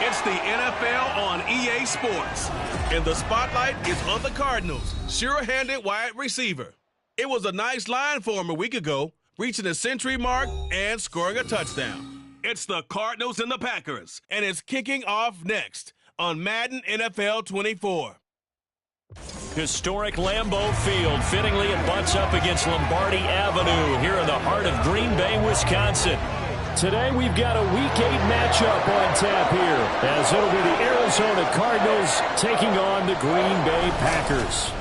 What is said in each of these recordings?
It's the NFL on EA Sports, and the spotlight is on the Cardinals' sure-handed wide receiver. It was a nice line for him a week ago, reaching the century mark and scoring a touchdown. It's the Cardinals and the Packers, and it's kicking off next on Madden NFL 24. Historic Lambeau Field. Fittingly, it butts up against Lombardi Avenue here in the heart of Green Bay, Wisconsin. Today we've got a Week 8 matchup on tap here, as it'll be the Arizona Cardinals taking on the Green Bay Packers.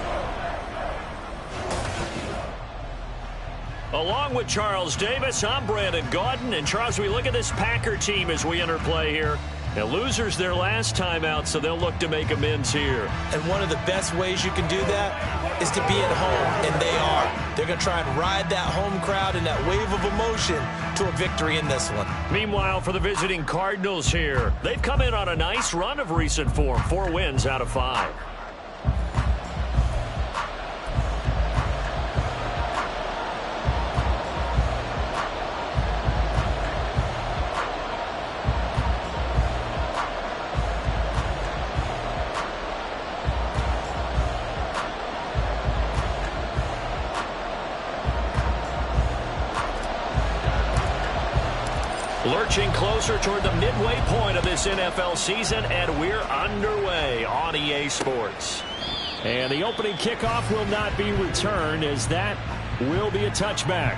Along with Charles Davis, I'm Brandon Gaudin. And Charles, we look at this Packer team as we enter play here. Now, losers their last time out, so they'll look to make amends here. And one of the best ways you can do that is to be at home, and they are. They're going to try and ride that home crowd and that wave of emotion to a victory in this one. Meanwhile, for the visiting Cardinals here, they've come in on a nice run of recent form, 4 wins out of 5. Lurching closer toward the midway point of this NFL season, and we're underway on EA Sports. And the opening kickoff will not be returned, as that will be a touchback.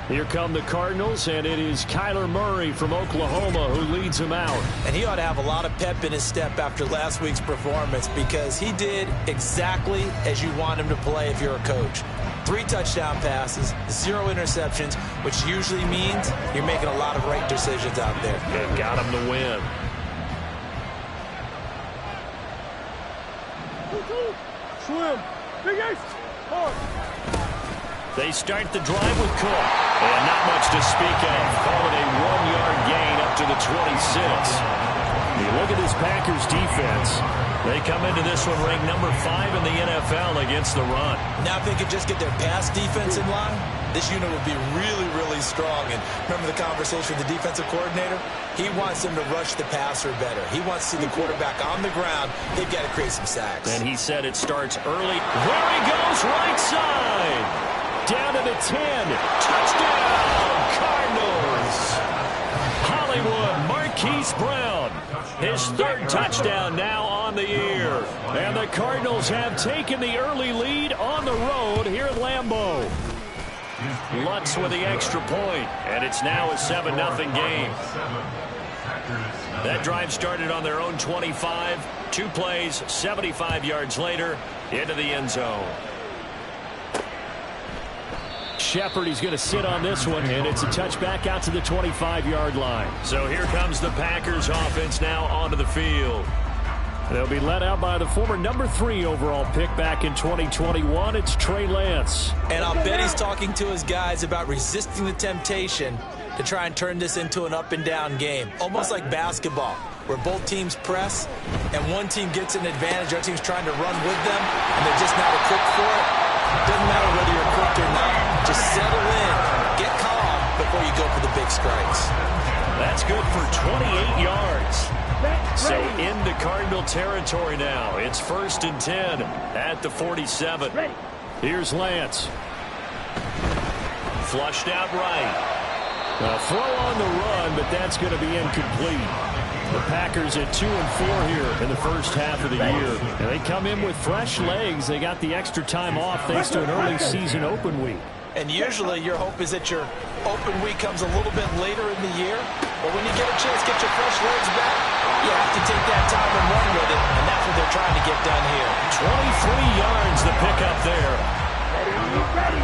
Here come the Cardinals, and it is Kyler Murray from Oklahoma who leads them out. And he ought to have a lot of pep in his step after last week's performance, because he did exactly as you want him to play if you're a coach. 3 touchdown passes, 0 interceptions, which usually means you're making a lot of right decisions out there. And got him to win. Swim. Big Ace. They start the drive with Cook. And not much to speak of. Call it a 1-yard gain up to the 26. You look at this Packers defense. They come into this one ranked number 5 in the NFL against the run. Now if they could just get their pass defense in line, this unit would be really, really strong. And remember the conversation with the defensive coordinator? He wants them to rush the passer better. He wants to see the quarterback on the ground. They've got to create some sacks. And he said it starts early. There he goes, right side. Down to the 10. Touchdown, Cardinals. Hollywood Marquise Brown. His 3rd touchdown now on the year. And the Cardinals have taken the early lead on the road here at Lambeau. Lutz with the extra point, and it's now a 7-0 game. That drive started on their own 25. 2 plays, 75 yards later, into the end zone. Shepard, he's going to sit on this one, and it's a touchback out to the 25-yard line. So here comes the Packers offense now onto the field. They'll be led out by the former number 3 overall pick back in 2021. It's Trey Lance. And I'll bet he's talking to his guys about resisting the temptation to try and turn this into an up-and-down game. Almost like basketball, where both teams press, and one team gets an advantage, the other team's trying to run with them, and they're just not equipped for it. Doesn't matter whether you're equipped or not. Just settle in, get calm before you go for the big strikes. That's good for 28 yards. So into Cardinal territory now. It's 1st and 10 at the 47. Here's Lance. Flushed out right. A throw on the run, but that's going to be incomplete. The Packers at 2-4 here in the first half of the year. And they come in with fresh legs. They got the extra time off thanks to an early season open week. And usually your hope is that your open week comes a little bit later in the year. But when you get a chance to get your fresh legs back, you have to take that time and run with it. And that's what they're trying to get done here. 23 yards the pickup there. Ready.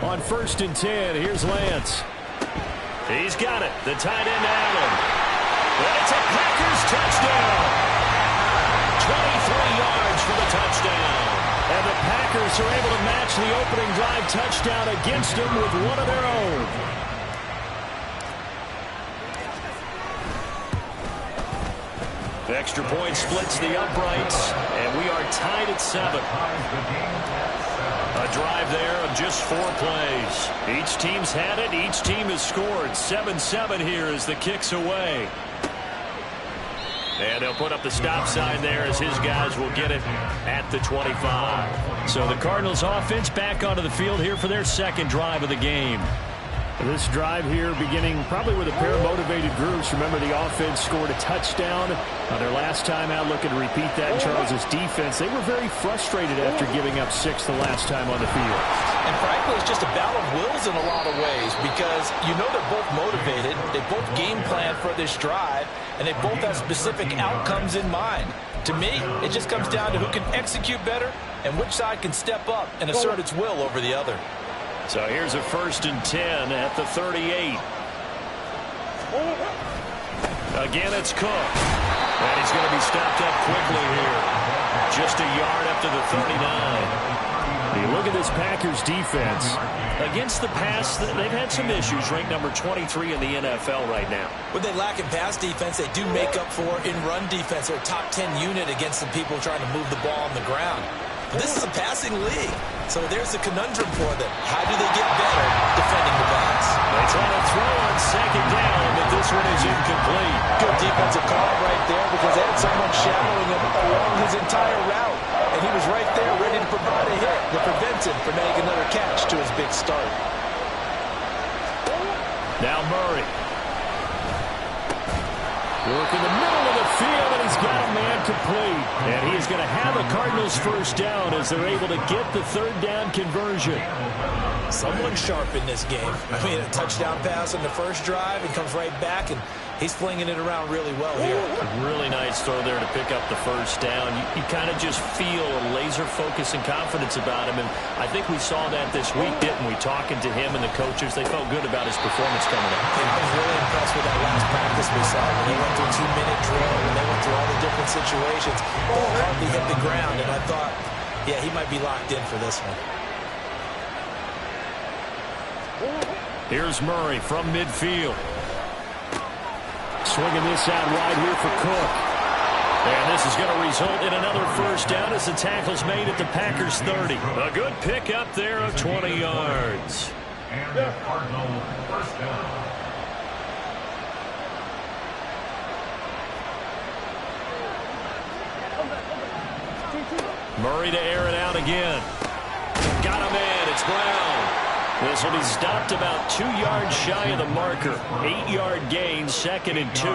On 1st and 10, here's Lance. He's got it. The tight end Allen. And it's a Packers touchdown. 23 yards for the touchdown. And the Packers are able to match the opening drive touchdown against them with one of their own. The extra point splits the uprights, and we are tied at 7. A drive there of just 4 plays. Each team's had it. Each team has scored. 7-7 here as the kick's away. And they'll put up the stop sign there as his guys will get it at the 25. So the Cardinals offense back onto the field here for their second drive of the game. This drive here beginning probably with a pair of motivated groups. Remember, the offense scored a touchdown on their last time out, looking to repeat that in Charles' defense. They were very frustrated after giving up 6 the last time on the field. And frankly, it's just a battle of wills in a lot of ways because you know they're both motivated. They both game plan for this drive, and they both have specific outcomes in mind. To me, it just comes down to who can execute better and which side can step up and assert its will over the other. So here's a 1st and 10 at the 38. Again, it's Cook. And he's going to be stopped up quickly here. Just a yard up to the 39. You look at this Packers defense. Against the pass, they've had some issues. Ranked number 23 in the NFL right now. What they lack in pass defense, they do make up for in run defense. They're a top 10 unit against the people trying to move the ball on the ground. But this is a passing league. So there's a conundrum for them. How do they get better defending the pass? They try to throw on 2nd down, but this one is incomplete. Good defensive call right there because they had someone shadowing him along his entire route. And he was right there ready to provide a hit that prevents him from making another catch to his big start. Now Murray. Work in the middle of the field, and he's got a man complete. And he is going to have a Cardinals 1st down as they're able to get the 3rd down conversion. Someone sharp in this game. I mean, a touchdown pass on the first drive and comes right back, and he's flinging it around really well here. Really nice throw there to pick up the 1st down. You kind of just feel a laser focus and confidence about him, and I think we saw that this week, didn't we? Talking to him and the coaches, they felt good about his performance coming up. I was really impressed with that last practice we saw when he went through a 2-minute drill and they went through all the different situations. Ball hardly hit the ground, and I thought, yeah, he might be locked in for this one. Here's Murray from midfield. Swinging this out wide here for Cook. And this is going to result in another 1st down as the tackle's made at the Packers 30. A good pickup there of 20 yards. And the Cardinal 1st down. Murray to air it out again. Got him in. It's Brown. This will be stopped about 2 yards shy of the marker. 8-yard gain, 2nd and 2.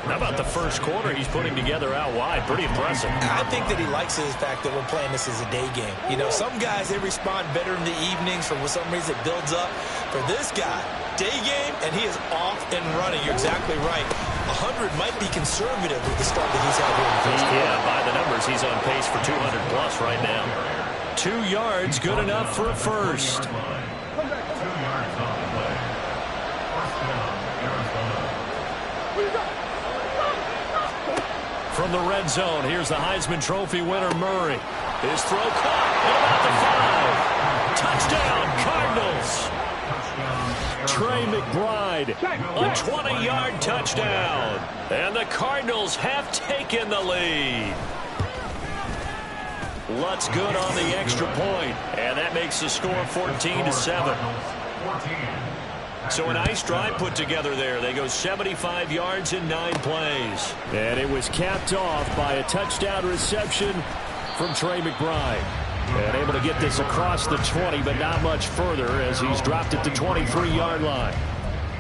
How about the first quarter he's putting together out wide? Pretty impressive. I think that he likes the fact that we're playing this as a day game. You know, some guys, they respond better in the evenings. For some reason, it builds up. For this guy, day game, and he is off and running. You're exactly right. 100 might be conservative with the start that he's had here in the first quarter. Yeah, by the numbers, he's on pace for 200-plus right now. 2 yards, good enough for a 1st. From the red zone, here's the Heisman Trophy winner, Murray. His throw caught at about the 5. Touchdown, Cardinals. Trey McBride. A 20-yard touchdown. And the Cardinals have taken the lead. Lutz good on the extra point, and that makes the score 14-7. So a nice drive put together there. They go 75 yards in 9 plays. And it was capped off by a touchdown reception from Trey McBride. And able to get this across the 20, but not much further as he's dropped at the 23-yard line.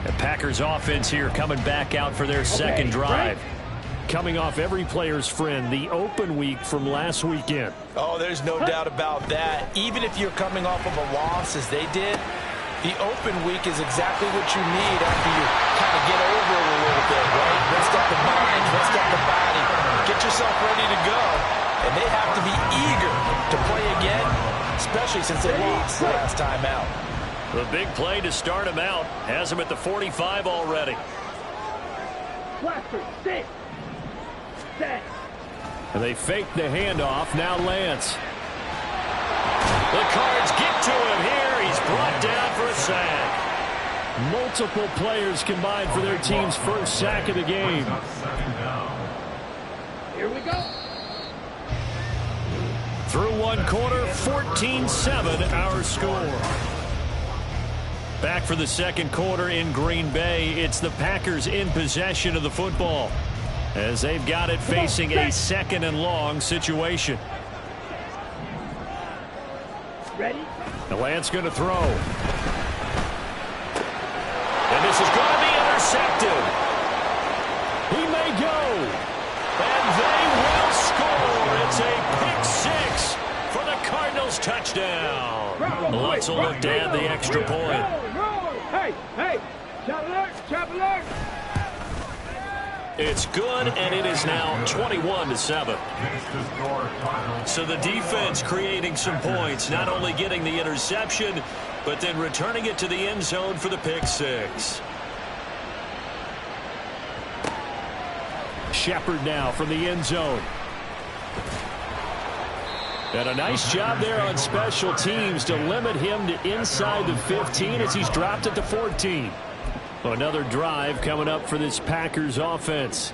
The Packers offense here coming back out for their second drive. Coming off every player's friend, the open week from last weekend. Oh, there's no doubt about that. Even if you're coming off of a loss as they did, the open week is exactly what you need after you kind of get over it a little bit, right? Rest up the mind, rest up the body, get yourself ready to go. And they have to be eager to play again, especially since they lost the last time out. The big play to start him out has him at the 45 already. And they fake the handoff. Now Lance. The Cards get to him here. He's brought down for a sack. Multiple players combined for their team's first sack of the game. Here we go. Through one quarter, 14-7 our score. Back for the second quarter in Green Bay. It's the Packers in possession of the football as they've got it facing a second and long situation. Ready? The Lance going to throw. And this is going to be intercepted. He may go. And they will score. It's a pick six for the Cardinals touchdown. Lutz will look to add the extra point. Hey, hey, chop alert. It's good, and it is now 21-7. So the defense creating some points, not only getting the interception, but then returning it to the end zone for the pick six. Shepard now from the end zone. And a nice job there on special teams to limit him to inside the 15 as he's dropped at the 14. Another drive coming up for this Packers offense.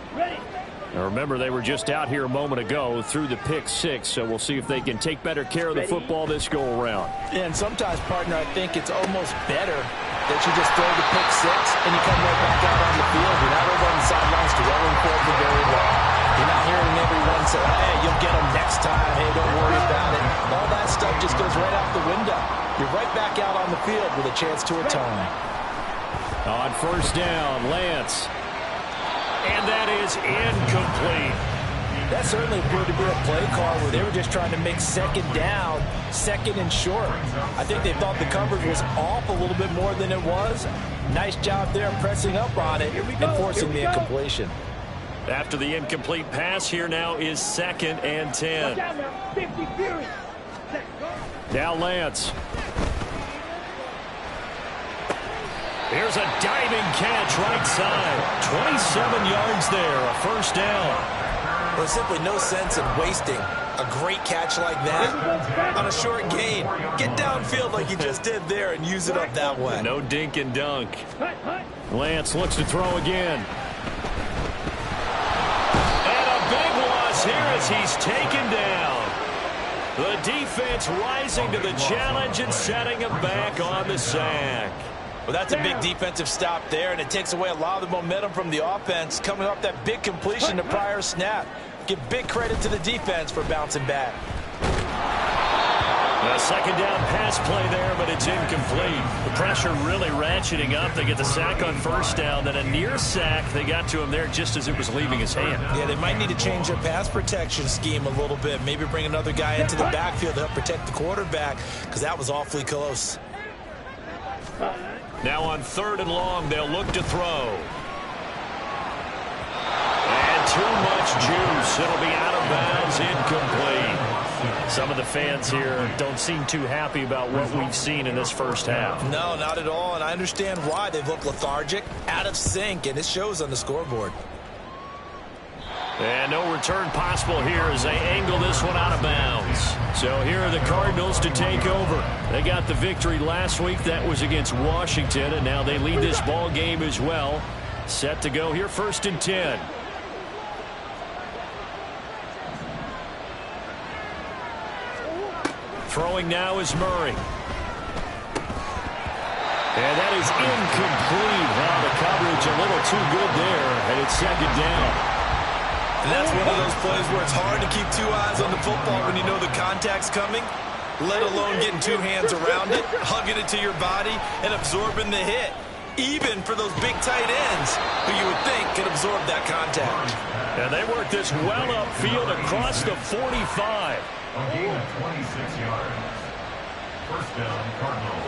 Now remember, they were just out here a moment ago through the pick six, so we'll see if they can take better care of the football this go-around. And sometimes, partner, I think it's almost better that you just throw the pick six and you come right back out on the field. You're not over on the sidelines dwelling for it very long. You're not hearing everyone say, hey, you'll get them next time. Hey, don't worry about it. All that stuff just goes right out the window. You're right back out on the field with a chance to atone. On first down, Lance. And that is incomplete. That certainly appeared to be a play call where they were just trying to make second down, second and short. I think they thought the coverage was off a little bit more than it was. Nice job there pressing up on it and forcing the incompletion. After the incomplete pass, here now is 2nd and 10. Now Lance. Here's a diving catch right side. 27 yards there, a first down. There's simply no sense in wasting a great catch like that on a short gain. Get downfield like you just did there and use it up that way. No dink and dunk. Lance looks to throw again. And a big loss here as he's taken down. The defense rising to the challenge and setting him back on the sack. Well, that's a big defensive stop there, and it takes away a lot of the momentum from the offense coming off that big completion to prior snap. Give big credit to the defense for bouncing back. A second down pass play there, but it's incomplete. The pressure really ratcheting up. They get the sack on first down, then a near sack. They got to him there just as it was leaving his hand. Yeah, they might need to change their pass protection scheme a little bit. Maybe bring another guy into the backfield to help protect the quarterback, because that was awfully close. Now on 3rd and long, they'll look to throw. And too much juice. It'll be out of bounds, incomplete. Some of the fans here don't seem too happy about what we've seen in this first half. No, not at all, and I understand why. They've looked lethargic, out of sync, and it shows on the scoreboard. And no return possible here as they angle this one out of bounds. So here are the Cardinals to take over. They got the victory last week. That was against Washington, and now they lead this ball game as well. Set to go here, 1st and 10. Throwing now is Murray. And that is incomplete. Wow, the coverage a little too good there, and it's 2nd down. And that's one of those plays where it's hard to keep 2 eyes on the football when you know the contact's coming, let alone getting 2 hands around it, hugging it to your body, and absorbing the hit. Even for those big tight ends who you would think could absorb that contact. And they work this well upfield across the 45. A gain of 26 yards. First down, Cardinals.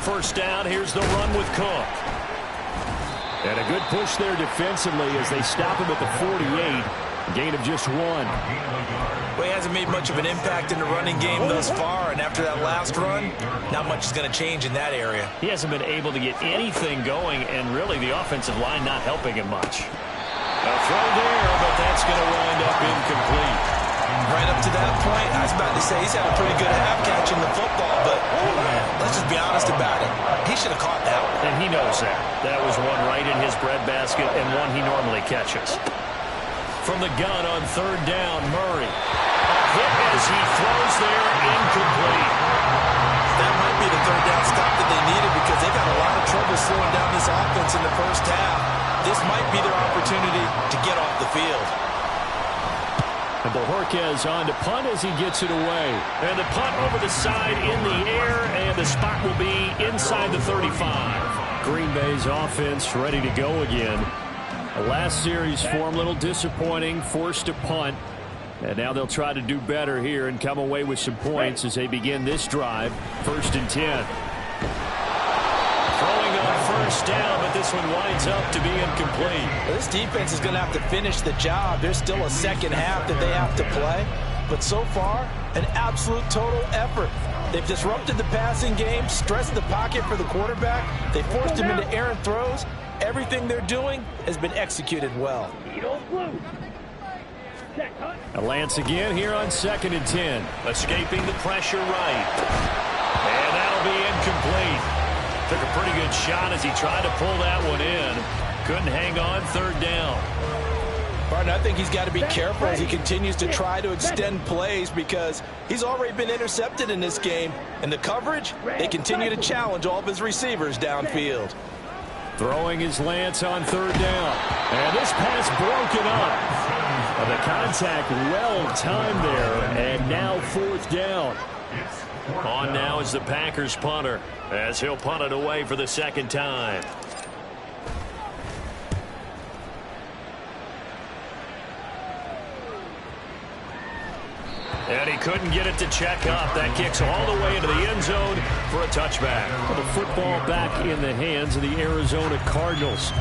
First down, here's the run with Cook. And a good push there defensively as they stop him at the 48. Gain of just 1. Well, he hasn't made much of an impact in the running game thus far, and after that last run, not much is going to change in that area. He hasn't been able to get anything going, and really the offensive line not helping him much. A throw there, but that's going to wind up incomplete. Right up to that point, I was about to say he's had a pretty good half catching the football, but let's just be honest about it. He should have caught that one. And he knows that. That was one right in his breadbasket and one he normally catches. from the gun on third down. Murray. A hit as he throws there, incomplete. That might be the third down stop that they needed because they got a lot of trouble slowing down this offense in the first half. This might be their opportunity to get off the field. And Bojorquez on to punt as he gets it away. And the punt over the side in the air, and the spot will be inside the 35. Green Bay's offense ready to go again. The last series for them, a little disappointing, forced to punt. And now they'll try to do better here and come away with some points as they begin this drive. 1st and 10. Throwing on first down, but this one winds up to be incomplete. Well, this defense is going to have to finish the job. There's still a second half that they have to play. But so far, an absolute total effort. They've disrupted the passing game, stressed the pocket for the quarterback. They forced him into errant throws. Everything they're doing has been executed well. Lance again here on 2nd and 10. Escaping the pressure right. And that'll be incomplete. Took a pretty good shot as he tried to pull that one in. Couldn't hang on 3rd down. Barton, I think he's got to be careful as he continues to try to extend plays because he's already been intercepted in this game. And the coverage, they continue to challenge all of his receivers downfield. Throwing is Lance on 3rd down. And this pass broken up. The contact well timed there. And now 4th down. On now is the Packers punter as he'll punt it away for the 2nd time. And he couldn't get it to check up. That kicks all the way into the end zone for a touchback. The football back in the hands of the Arizona Cardinals.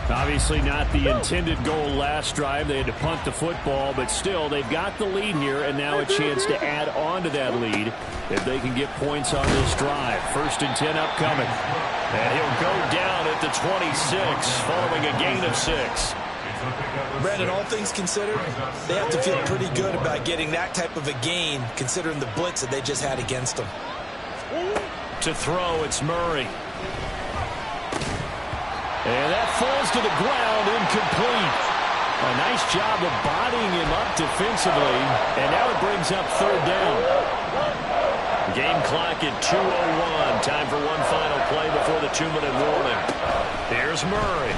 Obviously not the intended goal last drive. They had to punt the football, but still they've got the lead here and now a chance to add on to that lead if they can get points on this drive. 1st and 10 upcoming. And he'll go down at the 26 following a gain of 6. Brandon, all things considered, they have to feel pretty good about getting that type of a gain considering the blitz that they just had against them. To throw, it's Murray. And that falls to the ground, incomplete. A nice job of bodying him up defensively, and now it brings up 3rd down. Game clock at 2:01. Time for one final play before the 2-minute warning. Here's Murray.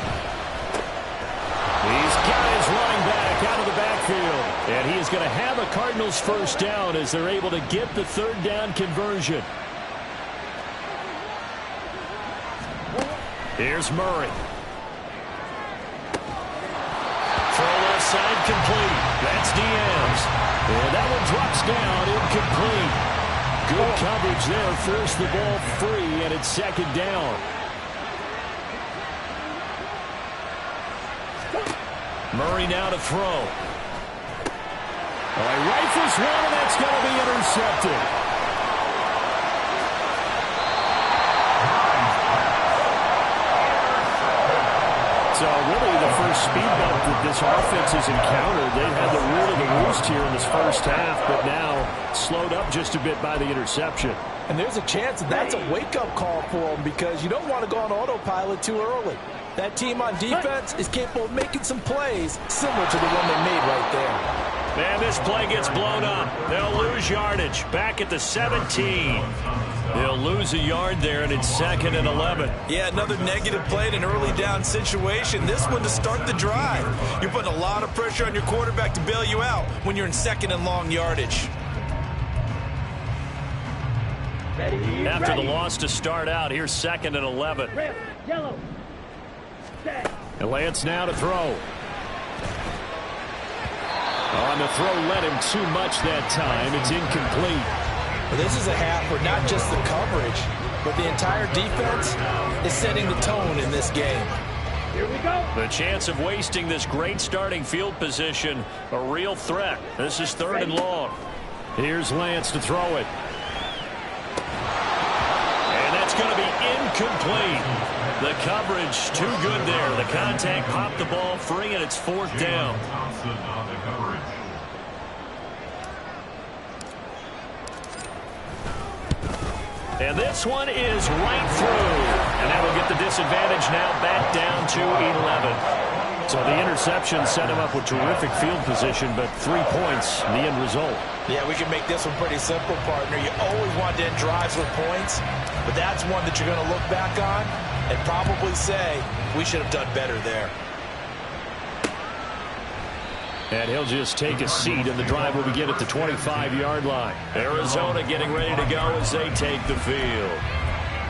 He's got his running back out of the backfield. And he is going to have a Cardinals 1st down as they're able to get the 3rd down conversion. Here's Murray. Throw left side complete. That's Diaz. And that one drops down, incomplete. Good coverage there. Forced the ball free, and it's 2nd down. Murray now to throw. All right, rifles one, and that's going to be intercepted. So really the first speed bump that this offense has encountered. They've had the root of the roost here in this first half, but now slowed up just a bit by the interception. And there's a chance that that's a wake-up call for them because you don't want to go on autopilot too early. That team on defense is capable of making some plays similar to the one they made right there. And this play gets blown up. They'll lose yardage. Back at the 17. They'll lose a yard there, and it's 2nd and 11. Yeah, another negative play in an early down situation. This one to start the drive. You're putting a lot of pressure on your quarterback to bail you out when you're in 2nd and long yardage. After the loss to start out, here's 2nd and 11. Red, yellow. And Lance now to throw. On the throw, led him too much that time. It's incomplete. Well, this is a half where not just the coverage, but the entire defense is setting the tone in this game. Here we go. The chance of wasting this great starting field position, a real threat. This is 3rd and long. Here's Lance to throw it. And that's going to be incomplete. The coverage too good there. The contact popped the ball free, and it's 4th down. And this one is right through. And that will get the disadvantage now back down to 11. So the interception set him up with terrific field position, but 3 points, the end result. Yeah, we can make this one pretty simple, partner. You always want to end drives with points, but that's one that you're going to look back on and probably say, we should have done better there. And he'll just take a seat, and the drive will begin at the 25-yard line. Arizona getting ready to go as they take the field.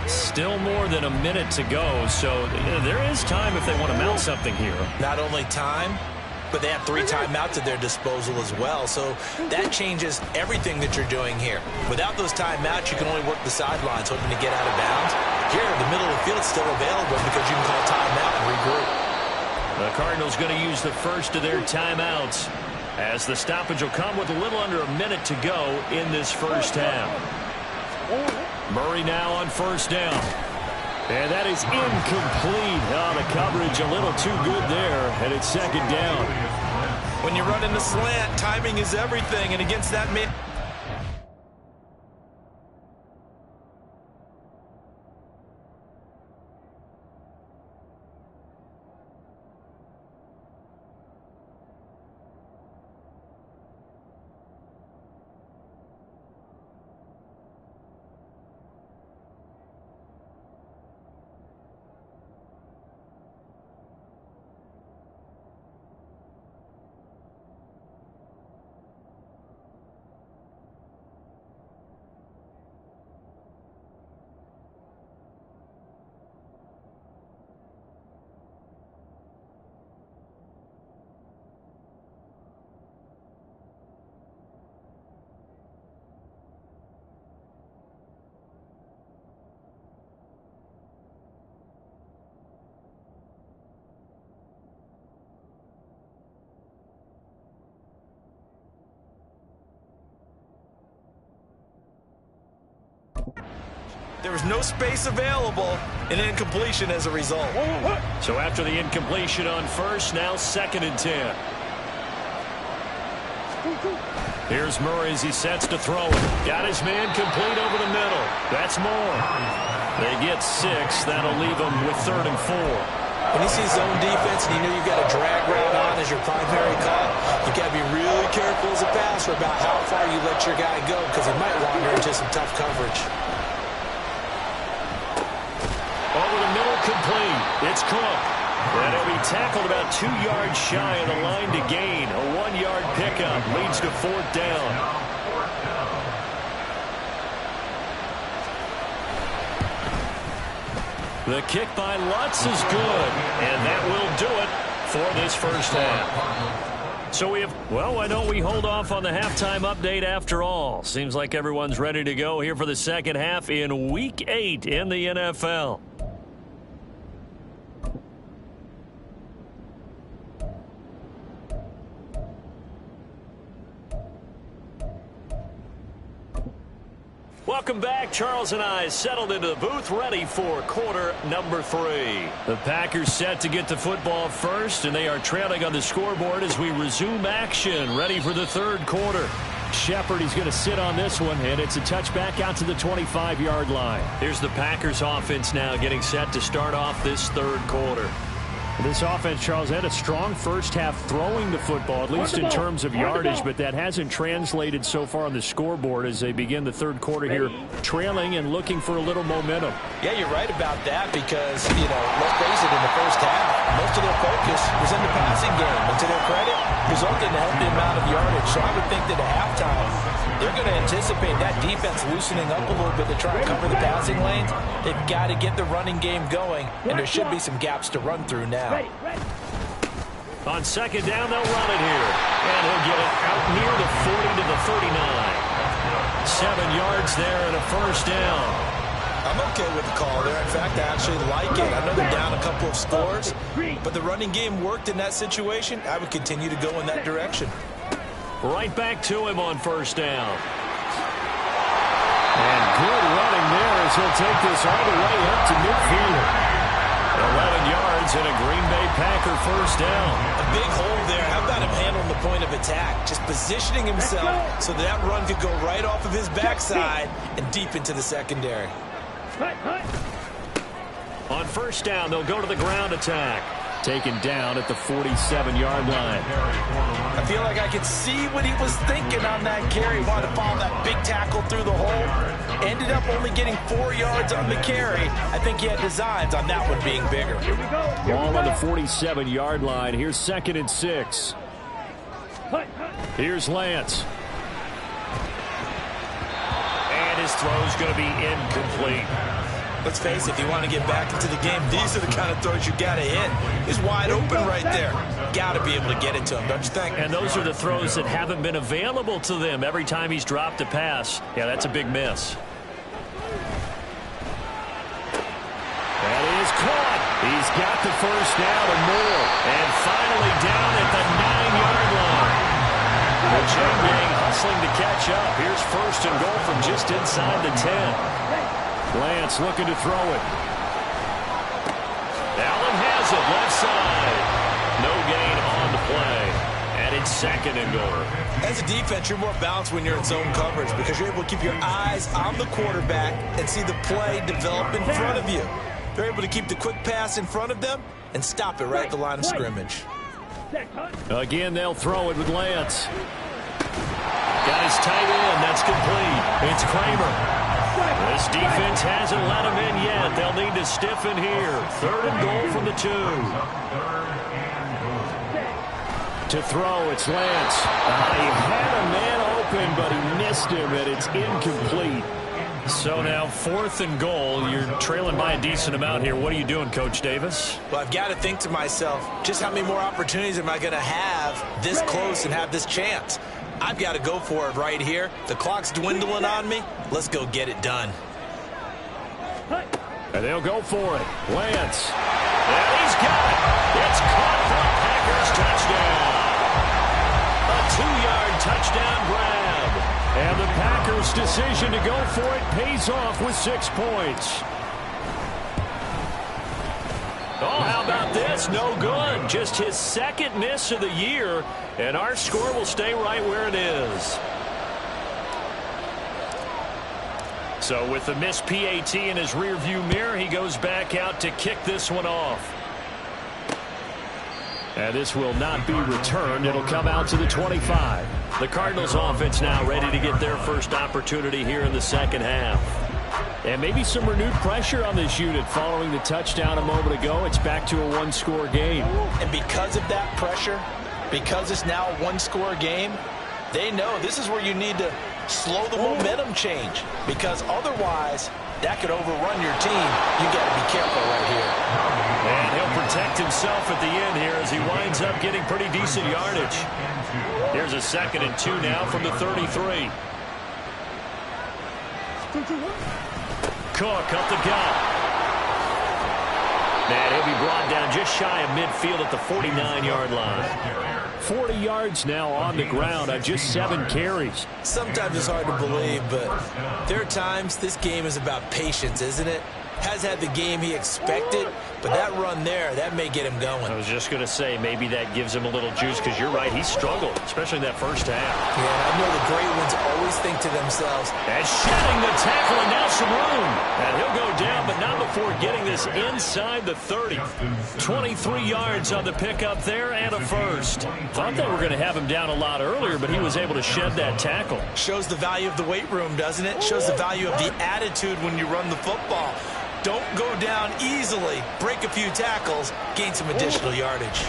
Still more than a minute to go, so there is time if they want to mount something here. Not only time, but they have 3 timeouts at their disposal as well, so that changes everything that you're doing here. Without those timeouts, you can only work the sidelines, hoping to get out of bounds. Here, the middle of the field is still available because you can call timeout and regroup. The Cardinals going to use the first of their timeouts as the stoppage will come with a little under a minute to go in this first half. Murray now on first down. And that is incomplete. Oh, the coverage a little too good there, and it's second down. When you run in the slant, timing is everything, and against that man. There was no space available, and incompletion as a result. So after the incompletion on first, now 2nd and 10. Here's Murray as he sets to throw it. Got his man complete over the middle. That's more. They get 6. That'll leave them with 3rd and 4. When you see zone defense and you know you've got a drag route on as your primary call, you've got to be really careful as a passer about how far you let your guy go because he might wander into some tough coverage. Over the middle, complete. It's Cook. And he'll be tackled about 2 yards shy of the line to gain. A 1-yard pickup leads to 4th down. The kick by Lutz is good. And that will do it for this first half. So we have, well, why don't we hold off on the halftime update after all? Seems like everyone's ready to go here for the second half in Week 8 in the NFL. Welcome back. Charles and I settled into the booth, ready for quarter number 3. The Packers set to get the football first, and they are trailing on the scoreboard as we resume action, ready for the 3rd quarter. Shepard, he's going to sit on this one, and it's a touchback out to the 25-yard line. Here's the Packers offense now getting set to start off this 3rd quarter. This offense, Charles, had a strong first half throwing the football, at least in terms of yardage, but that hasn't translated so far on the scoreboard as they begin the 3rd quarter here, trailing and looking for a little momentum. Yeah, you're right about that because, you know, let's face it, in the first half, most of their focus was in the passing game. And to their credit, resulted in a healthy amount of yardage. So I would think that at halftime, they're going to anticipate that defense loosening up a little bit to try and cover the passing lanes. They've got to get the running game going, and there should be some gaps to run through now. On 2nd down, they'll run it here. And he'll get it out near the 40 to the 39. 7 yards there and a first down. I'm okay with the call there. In fact, I actually like it. I know they're down a couple of scores, but the running game worked in that situation. I would continue to go in that direction. Right back to him on first down. And good running there as he'll take this all the way up to midfield. 11 yards and a Green Bay Packer first down. A big hole there. How about him handling the point of attack? Just positioning himself so that run could go right off of his backside and deep into the secondary. On first down, they'll go to the ground attack. taken down at the 47-yard line. I feel like I could see what he was thinking on that carry. He wanted to follow that big tackle through the hole. Ended up only getting 4 yards on the carry. I think he had designs on that one being bigger. Ball on the 47-yard line. Here's 2nd and 6. Here's Lance. And his throw's going to be incomplete. Let's face it, if you want to get back into the game, these are the kind of throws you got to hit. He's wide open right there. Got to be able to get it to him, don't you think? And those are the throws that haven't been available to them every time he's dropped a pass. Yeah, that's a big miss. That is caught. He's got the first down and more. And finally down at the 9-yard line. The chain gang hustling to catch up. Here's 1st and goal from just inside the 10. Lance looking to throw it. Allen has it left side. No gain on the play. And it's 2nd and goal. As a defense, you're more balanced when you're in zone coverage because you're able to keep your eyes on the quarterback and see the play develop in front of you. They're able to keep the quick pass in front of them and stop it right at the line of scrimmage. Again, they'll throw it with Lance. Got his tight end. That's complete. It's Kramer. This defense hasn't let him in yet. They'll need to stiffen here. 3rd and goal from the 2. To throw, it's Lance. He had a man open, but he missed him, and it's incomplete. So now 4th and goal. You're trailing by a decent amount here. What are you doing, Coach Davis? Well, I've got to think to myself, just how many more opportunities am I going to have this close and have this chance? I've got to go for it right here. The clock's dwindling on me. Let's go get it done. And they'll go for it. Lance. And he's got it. It's caught for a Packers touchdown. A 2-yard touchdown grab. And the Packers' decision to go for it pays off with 6 points. Oh, how about this? No good. Just his 2nd miss of the year, and our score will stay right where it is. So with the missed PAT in his rearview mirror, he goes back out to kick this one off. And this will not be returned. It'll come out to the 25. The Cardinals offense now ready to get their first opportunity here in the 2nd half. And maybe some renewed pressure on this unit following the touchdown a moment ago. It's back to a 1-score game. And because of that pressure, because it's now a 1-score game, they know this is where you need to slow the momentum change. Because otherwise, that could overrun your team. You got to be careful right here. And he'll protect himself at the end here as he winds up getting pretty decent yardage. Here's a 2nd and 2 now from the 33. Cook up the gut. And he'll be brought down just shy of midfield at the 49-yard line. 40 yards now on the ground on just 7 carries. Sometimes it's hard to believe, but there are times this game is about patience, isn't it? Has had the game he expected, but that run there, that may get him going. I was just going to say, maybe that gives him a little juice, because you're right, he struggled, especially in that first half. Yeah, I know the great ones always think to themselves, and shedding the tackle, and now some room. And he'll go down, but not before getting this inside the 30. 23 yards on the pickup there, and a first. Thought they were going to have him down a lot earlier, but he was able to shed that tackle. Shows the value of the weight room, doesn't it? Shows the value of the attitude when you run the football. Don't go down easily. Break a few tackles. Gain some additional yardage.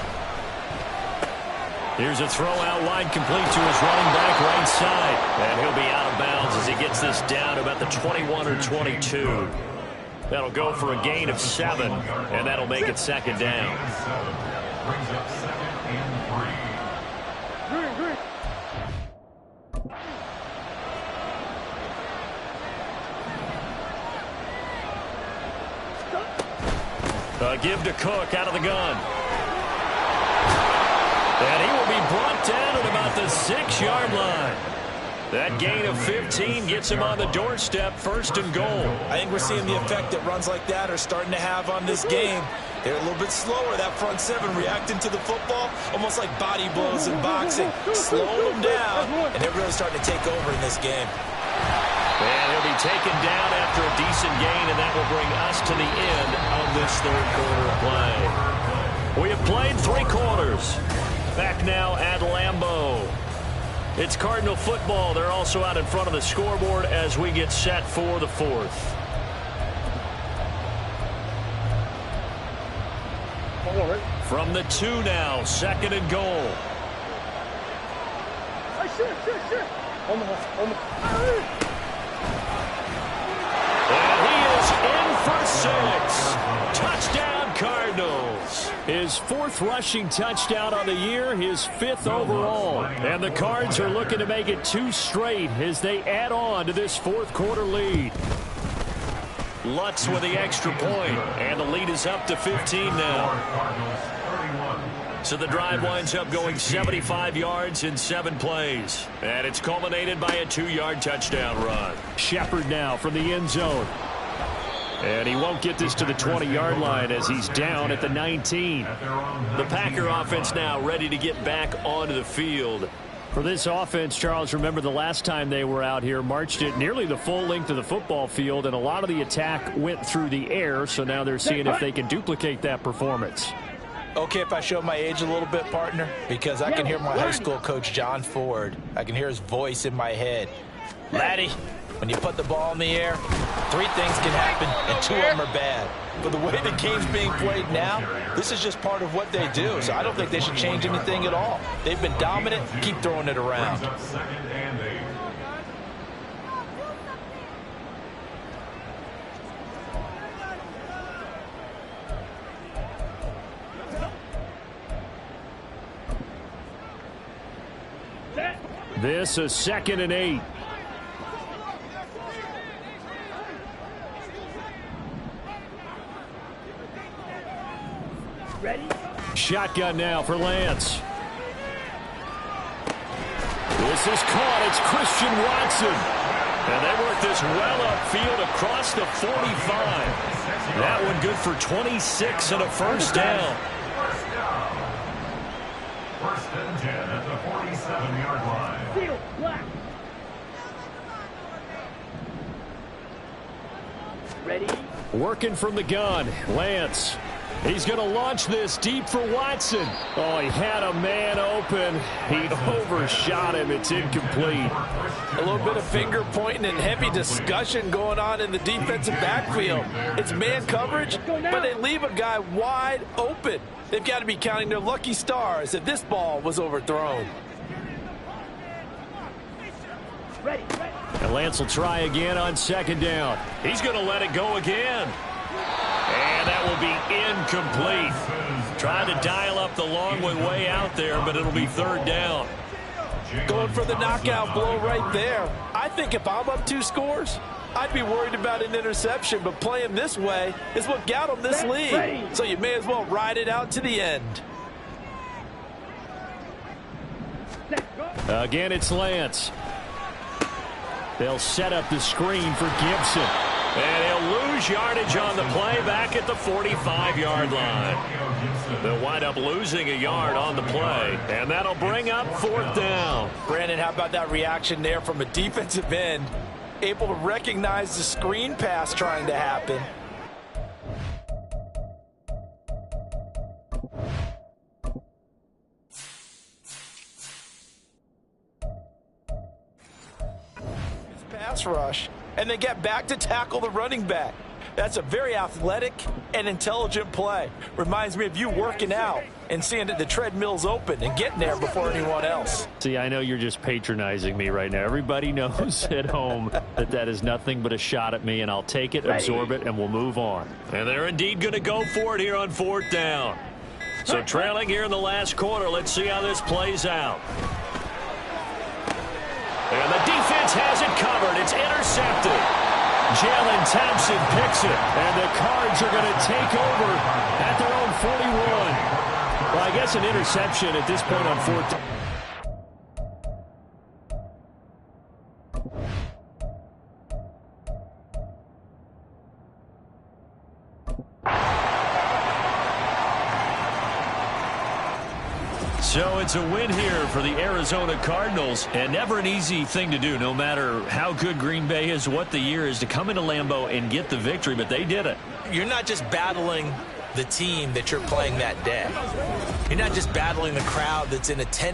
Here's a throw out wide, complete to his running back right side. And he'll be out of bounds as he gets this down about the 21 or 22. That'll go for a gain of 7, and that'll make it 2nd down. Brings up 2nd and 3. Give to Cook out of the gun. And he will be brought down at about the 6-yard line. That gain of 15 gets him on the doorstep, 1st and goal. I think we're seeing the effect that runs like that are starting to have on this game. They're a little bit slower, that front 7 reacting to the football, almost like body blows in boxing. Slow them down, and they're really starting to take over in this game. And he'll be taken down after a decent gain, and that will bring us to the end of this 3rd quarter play. We have played 3 quarters. Back now at Lambeau. It's Cardinal football. They're also out in front of the scoreboard as we get set for the 4th. From the 2 now, 2nd and goal. And he is in for 6. Touchdown, Cardinals. His 4th rushing touchdown on the year, his 5th overall. And the Cards are looking to make it 2 straight as they add on to this 4th quarter lead. Lutz with the extra point, and the lead is up to 15 now. So the drive winds up going 75 yards in 7 plays. And it's culminated by a 2-yard touchdown run. Shepard now from the end zone. And he won't get this to the 20-yard line as he's down at the 19. The Packer offense now ready to get back onto the field. For this offense, Charles, remember the last time they were out here, marched it nearly the full length of the football field, and a lot of the attack went through the air, so now they're seeing if they can duplicate that performance. Okay, if I show my age a little bit, partner, because I can hear my high school coach, John Ford. I can hear his voice in my head. Laddie, when you put the ball in the air, 3 things can happen, and 2 of them are bad. But the way the game's being played now, this is just part of what they do. So I don't think they should change anything at all. They've been dominant. Keep throwing it around. This is 2nd and 8. Ready? Shotgun now for Lance. This is caught. It's Christian Watson. And they work this well upfield across the 45. That one good for 26 and a first down. First and 10 at the 47-yard line. Seal, black. Ready? Working from the gun. Lance. He's going to launch this deep for Watson. Oh, he had a man open. He overshot him. It's incomplete. A little bit of finger pointing and heavy discussion going on in the defensive backfield. It's man coverage, but they leave a guy wide open. They've got to be counting their lucky stars that this ball was overthrown. Ready. And Lance will try again on 2nd down. He's going to let it go again. And that will be incomplete. Trying to dial up the long way out there, but it'll be 3rd down. Going for the knockout blow right there. I think if I'm up 2 scores, I'd be worried about an interception, but playing this way is what got them this lead. So you may as well ride it out to the end. Again, it's Lance. They'll set up the screen for Gibson. And he'll lose yardage on the play back at the 45-yard line. They'll wind up losing a yard on the play, and that'll bring up 4th down. Brandon, how about that reaction there from a defensive end? Able to recognize the screen pass trying to happen. Pass rush, and they get back to tackle the running back. That's a very athletic and intelligent play. Reminds me of you working out and seeing that the treadmill's open and getting there before anyone else. See, I know you're just patronizing me right now. Everybody knows at home that that is nothing but a shot at me, and I'll take it, absorb it, and we'll move on. And they're indeed going to go for it here on 4th down. So trailing here in the last quarter, let's see how this plays out. And the defense has it covered. It's intercepted. Jalen Thompson picks it. And the Cards are going to take over at their own 41. Well, I guess an interception at this point on 4th. So it's a win here for the Arizona Cardinals, and never an easy thing to do, no matter how good Green Bay is, what the year is, to come into Lambeau and get the victory, but they did it. You're not just battling the team that you're playing that day. You're not just battling the crowd that's in attendance.